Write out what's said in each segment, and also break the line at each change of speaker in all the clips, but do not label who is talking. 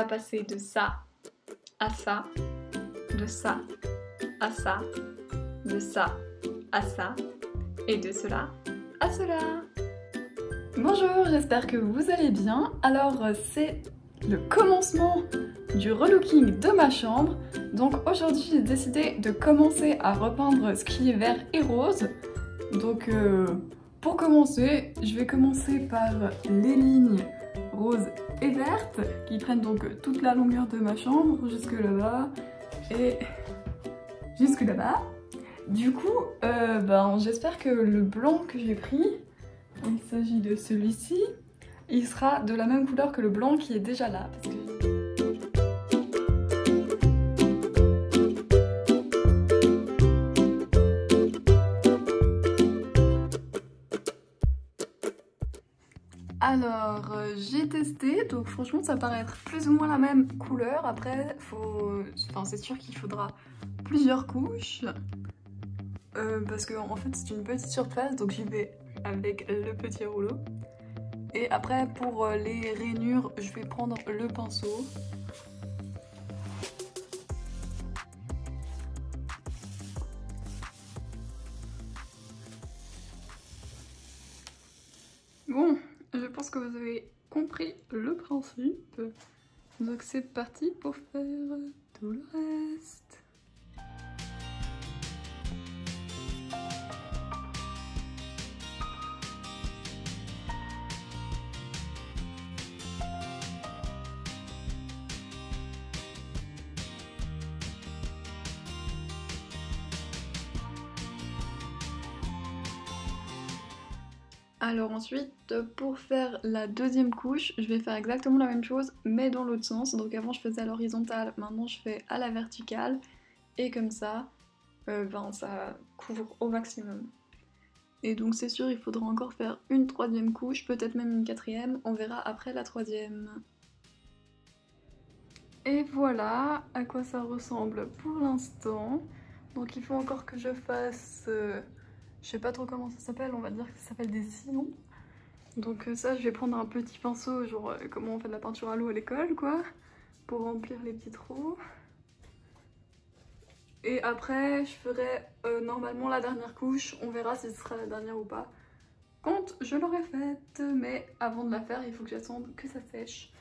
va passer de ça à ça, de ça à ça, de ça à ça, et de cela à cela.
Bonjour, j'espère que vous allez bien. Alors c'est le commencement du relooking de ma chambre. Donc aujourd'hui j'ai décidé de commencer à repeindre ce qui est vert et rose. Donc pour commencer, je vais commencer par les lignes roses et vertes qui prennent donc toute la longueur de ma chambre jusque là-bas et jusque là-bas. Du coup, j'espère que le blanc que j'ai pris, il s'agit de celui-ci, il sera de la même couleur que le blanc qui est déjà là. Parce que... Alors, j'ai testé, donc franchement ça paraît être plus ou moins la même couleur. Après, c'est sûr qu'il faudra plusieurs couches. Parce que en fait c'est une petite surface, donc j'y vais avec le petit rouleau. Et après pour les rainures, je vais prendre le pinceau. Bon, je pense que vous avez compris le principe. Donc c'est parti pour faire tout le reste. Alors ensuite, pour faire la deuxième couche, je vais faire exactement la même chose, mais dans l'autre sens. Donc avant je faisais à l'horizontale, maintenant je fais à la verticale. Et comme ça, ça couvre au maximum. Et donc c'est sûr, il faudra encore faire une troisième couche, peut-être même une quatrième, on verra après la troisième. Et voilà à quoi ça ressemble pour l'instant. Donc il faut encore que je fasse... je sais pas trop comment ça s'appelle, on va dire que ça s'appelle des sillons. Donc ça, je vais prendre un petit pinceau, genre comment on fait de la peinture à l'eau à l'école, quoi, pour remplir les petits trous. Et après, je ferai normalement la dernière couche, on verra si ce sera la dernière ou pas, quand je l'aurai faite. Mais avant de la faire, il faut que j'attende que ça sèche.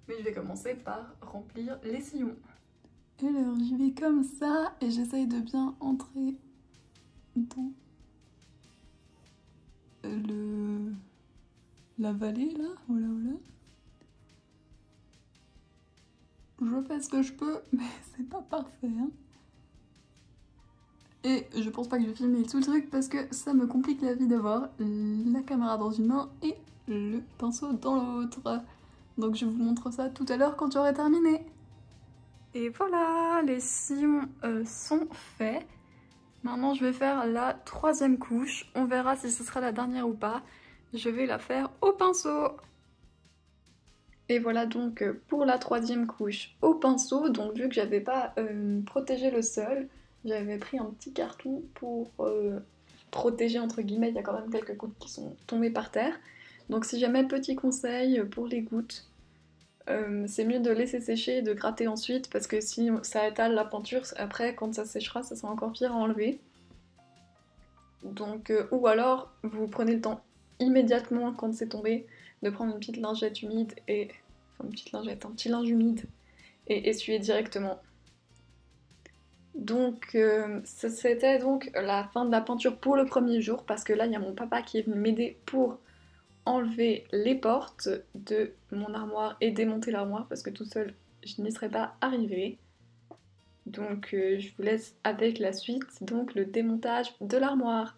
Mais je vais commencer par remplir les sillons. Et alors, j'y vais comme ça, et j'essaye de bien entrer dans... la vallée là, voilà. Je fais ce que je peux, mais c'est pas parfait, hein. Et je pense pas que je vais filmer tout le truc parce que ça me complique la vie d'avoir la caméra dans une main et le pinceau dans l'autre. Donc je vous montre ça tout à l'heure quand j'aurai terminé. Et voilà, les sillons sont faits. Maintenant je vais faire la troisième couche, on verra si ce sera la dernière ou pas. Je vais la faire au pinceau. Et voilà donc pour la troisième couche au pinceau. Donc vu que j'avais pas protégé le sol, j'avais pris un petit carton pour protéger entre guillemets. Il y a quand même quelques gouttes qui sont tombées par terre. Donc si jamais, petit conseil pour les gouttes, c'est mieux de laisser sécher et de gratter ensuite, parce que si ça étale la peinture, après quand ça séchera, ça sera encore pire à enlever. Donc, ou alors vous prenez le temps immédiatement quand c'est tombé de prendre une petite lingette humide et... Enfin une petite lingette, un petit linge humide et essuyer directement. Donc c'était donc la fin de la peinture pour le premier jour, parce que là il y a mon papa qui est venu m'aider pour enlever les portes de mon armoire et démonter l'armoire, parce que tout seul je n'y serais pas arrivée. Donc je vous laisse avec la suite, donc le démontage de l'armoire.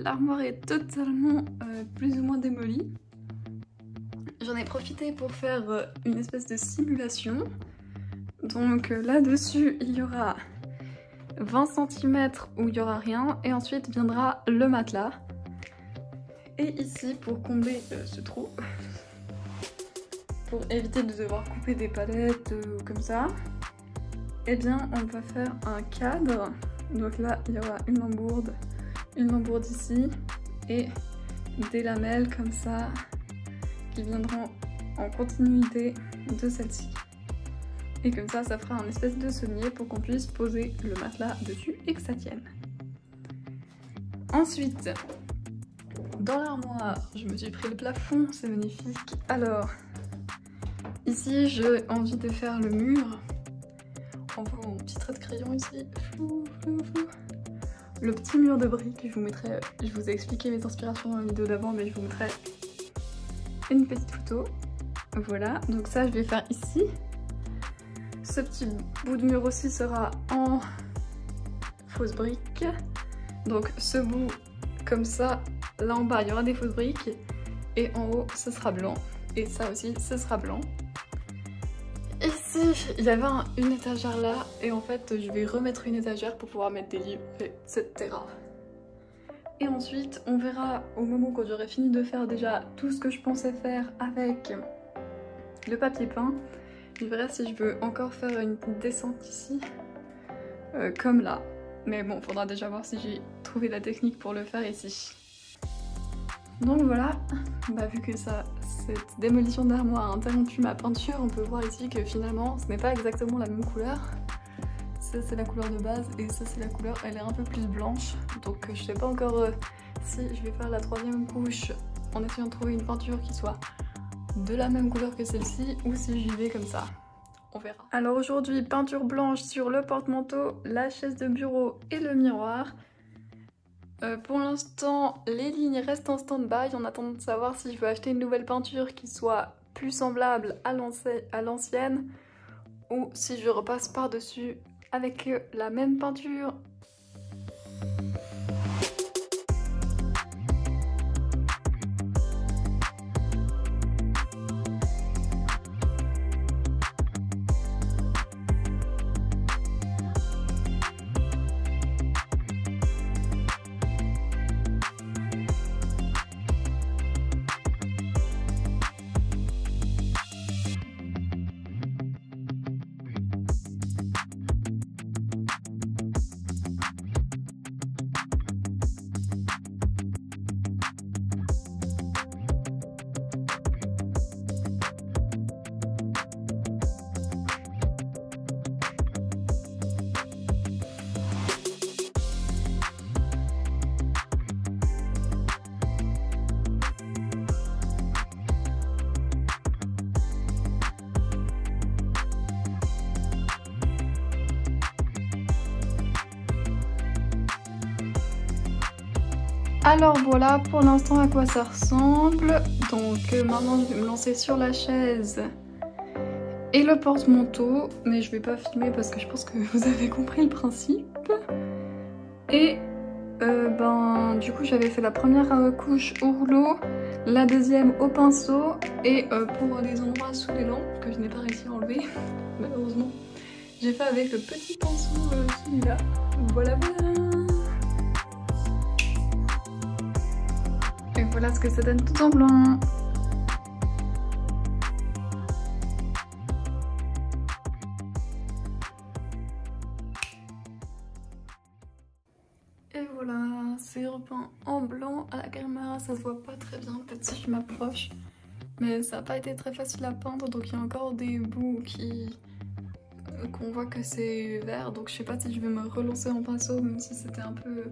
l'armoire est totalement plus ou moins démolie. J'en ai profité pour faire une espèce de simulation. Donc là-dessus, il y aura 20 cm où il n'y aura rien et ensuite viendra le matelas. Et ici, pour combler ce trou, pour éviter de devoir couper des palettes comme ça, eh bien on va faire un cadre. Donc là, il y aura une lambourde ici et des lamelles comme ça qui viendront en continuité de celle-ci. Et comme ça, ça fera un espèce de sommier pour qu'on puisse poser le matelas dessus et que ça tienne. Ensuite, dans l'armoire, je me suis pris le plafond, c'est magnifique. Alors, ici, j'ai envie de faire le mur. On voit mon petit trait de crayon ici. Flou, flou, flou. Le petit mur de briques, je vous ai expliqué mes inspirations dans la vidéo d'avant, mais je vous mettrai une petite photo. Voilà, donc ça, je vais faire ici. Ce petit bout de mur aussi sera en fausse brique. Donc ce bout comme ça, là en bas il y aura des fausses briques et en haut ce sera blanc et ça aussi ce sera blanc. Ici il y avait une étagère là et en fait je vais remettre une étagère pour pouvoir mettre des livres etc. Et ensuite on verra au moment quand j'aurai fini de faire déjà tout ce que je pensais faire avec le papier peint. Je verrai si je veux encore faire une descente ici, comme là. Mais bon, faudra déjà voir si j'ai trouvé la technique pour le faire ici. Donc voilà, bah, vu que cette démolition d'armoire a interrompu ma peinture, on peut voir ici que finalement ce n'est pas exactement la même couleur. Ça c'est la couleur de base et ça c'est la couleur, elle est un peu plus blanche. Donc je sais pas encore si je vais faire la troisième couche en essayant de trouver une peinture qui soit de la même couleur que celle-ci ou si j'y vais comme ça, on verra. Alors aujourd'hui, peinture blanche sur le porte-manteau, la chaise de bureau et le miroir. Pour l'instant, les lignes restent en stand-by en attendant de savoir si je veux acheter une nouvelle peinture qui soit plus semblable à l'ancienne ou si je repasse par-dessus avec la même peinture. Alors voilà pour l'instant à quoi ça ressemble. Donc maintenant je vais me lancer sur la chaise et le porte-manteau. Mais je vais pas filmer parce que je pense que vous avez compris le principe. Et du coup j'avais fait la première couche au rouleau, la deuxième au pinceau et pour les endroits sous les lampes que je n'ai pas réussi à enlever malheureusement, j'ai fait avec le petit pinceau celui-là. Voilà voilà. Et voilà ce que ça donne tout en blanc. Et voilà, c'est repeint en blanc. À la caméra ça se voit pas très bien, peut-être si je m'approche. Mais ça n'a pas été très facile à peindre, donc il y a encore des bouts qu'on voit que c'est vert. Donc je sais pas si je vais me relancer en pinceau, même si c'était un peu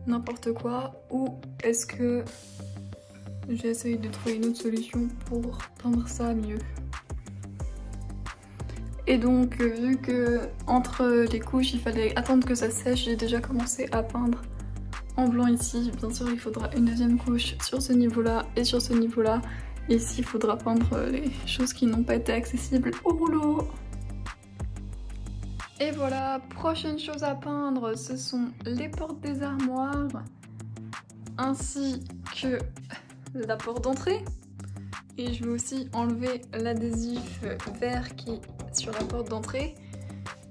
n'importe quoi, ou est-ce que j'essaye de trouver une autre solution pour peindre ça mieux. Et donc vu que entre les couches il fallait attendre que ça sèche, j'ai déjà commencé à peindre en blanc ici. Bien sûr il faudra une deuxième couche sur ce niveau là et sur ce niveau là. Et ici il faudra peindre les choses qui n'ont pas été accessibles au rouleau. Et voilà, prochaine chose à peindre, ce sont les portes des armoires. ainsi que la porte d'entrée. Et je vais aussi enlever l'adhésif vert qui est sur la porte d'entrée.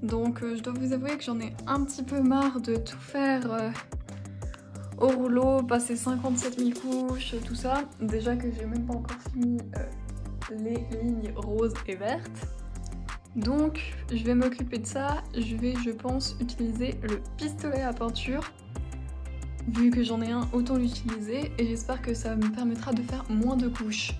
Donc je dois vous avouer que j'en ai un petit peu marre de tout faire au rouleau, passer 57 000 couches, tout ça. Déjà que j'ai même pas encore fini les lignes roses et vertes. Donc je vais m'occuper de ça. Je vais, je pense, utiliser le pistolet à peinture. Vu que j'en ai un, autant l'utiliser. Et j'espère que ça me permettra de faire moins de couches.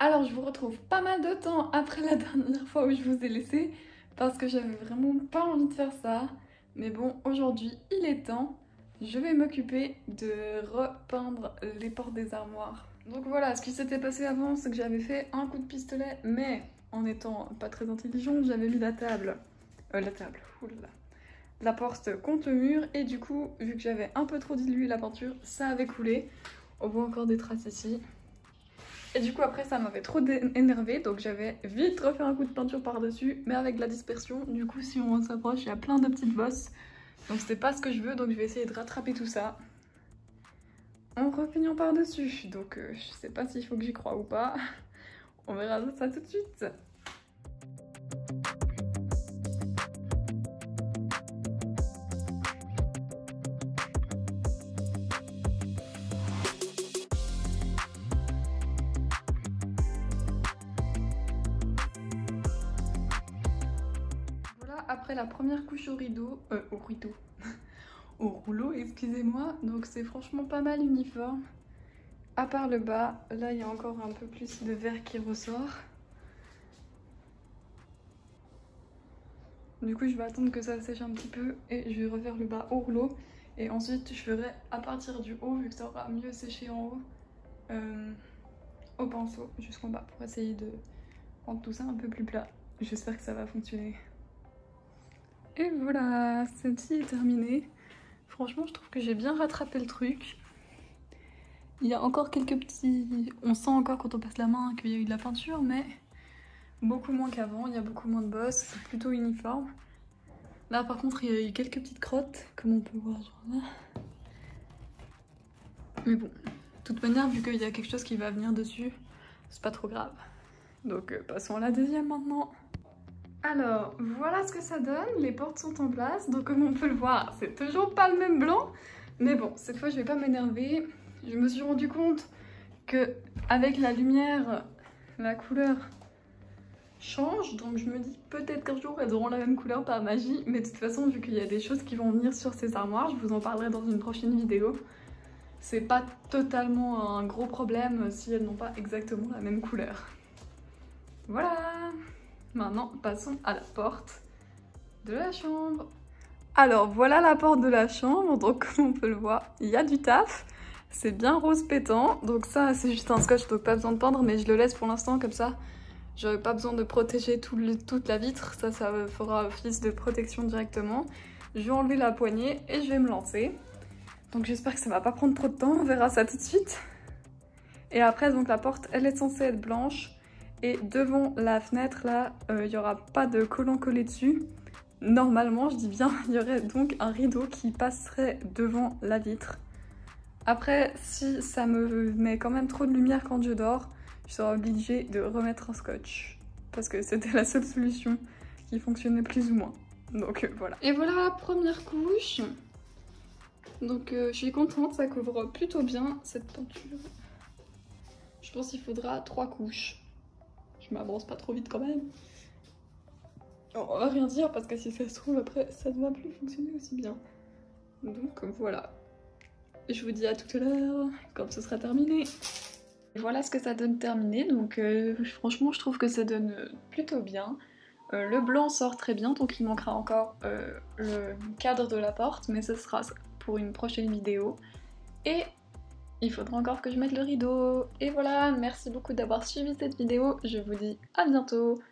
Alors je vous retrouve pas mal de temps après la dernière fois où je vous ai laissé parce que j'avais vraiment pas envie de faire ça. Mais bon, aujourd'hui il est temps. Je vais m'occuper de repeindre les portes des armoires. Donc voilà, ce qui s'était passé avant, c'est que j'avais fait un coup de pistolet, mais en étant pas très intelligente, j'avais mis la porte contre le mur et du coup, vu que j'avais un peu trop dilué la peinture, ça avait coulé. On voit encore des traces ici. Et du coup après ça m'avait trop énervé, donc j'avais vite refait un coup de peinture par-dessus, mais avec de la dispersion. Du coup si on s'approche, il y a plein de petites bosses. Donc c'était pas ce que je veux, donc je vais essayer de rattraper tout ça en repeignant par-dessus. Donc je sais pas s'il faut que j'y croie ou pas. On verra ça tout de suite. Après la première couche au rouleau, excusez-moi, donc c'est franchement pas mal uniforme. À part le bas, là il y a encore un peu plus de vert qui ressort. Du coup je vais attendre que ça sèche un petit peu et je vais refaire le bas au rouleau. Et ensuite je ferai à partir du haut, vu que ça aura mieux séché en haut, au pinceau jusqu'en bas pour essayer de rendre tout ça un peu plus plat. J'espère que ça va fonctionner. Et voilà, celle-ci est terminée. Franchement, je trouve que j'ai bien rattrapé le truc. Il y a encore quelques petits... On sent encore quand on passe la main qu'il y a eu de la peinture, mais beaucoup moins qu'avant. Il y a beaucoup moins de bosses, c'est plutôt uniforme. Là, par contre, il y a eu quelques petites crottes, comme on peut voir, genre là. Mais bon, de toute manière, vu qu'il y a quelque chose qui va venir dessus, c'est pas trop grave. Donc, passons à la deuxième maintenant. Alors, voilà ce que ça donne, les portes sont en place, donc comme on peut le voir, c'est toujours pas le même blanc, mais bon, cette fois je vais pas m'énerver. Je me suis rendu compte que avec la lumière, la couleur change, donc je me dis peut-être qu'un jour elles auront la même couleur par magie, mais de toute façon, vu qu'il y a des choses qui vont venir sur ces armoires, je vous en parlerai dans une prochaine vidéo. C'est pas totalement un gros problème si elles n'ont pas exactement la même couleur. Voilà! Maintenant, passons à la porte de la chambre. Alors, voilà la porte de la chambre. Donc, comme on peut le voir, il y a du taf. C'est bien rose pétant. Donc ça, c'est juste un scotch, donc pas besoin de peindre. Mais je le laisse pour l'instant comme ça. J'aurais pas besoin de protéger toute la vitre. Ça fera office de protection directement. Je vais enlever la poignée et je vais me lancer. Donc j'espère que ça va pas prendre trop de temps. On verra ça tout de suite. Et après, donc la porte, elle est censée être blanche. Et devant la fenêtre, là, il n'y aura pas de collant collé dessus. Normalement, je dis bien, il y aurait donc un rideau qui passerait devant la vitre. Après, si ça me met quand même trop de lumière quand je dors, je serai obligée de remettre un scotch. Parce que c'était la seule solution qui fonctionnait plus ou moins. Donc voilà. Et voilà la première couche. Donc je suis contente, ça couvre plutôt bien cette peinture. Je pense qu'il faudra 3 couches. Je m'avance pas trop vite quand même. On va rien dire parce que si ça se trouve après ça ne va plus fonctionner aussi bien. Donc voilà. Je vous dis à tout à l'heure quand ce sera terminé. Voilà ce que ça donne terminé. Donc franchement je trouve que ça donne plutôt bien. Le blanc sort très bien, donc il manquera encore le cadre de la porte, mais ce sera pour une prochaine vidéo. Et il faudra encore que je mette le rideau. Et voilà, merci beaucoup d'avoir suivi cette vidéo. Je vous dis à bientôt.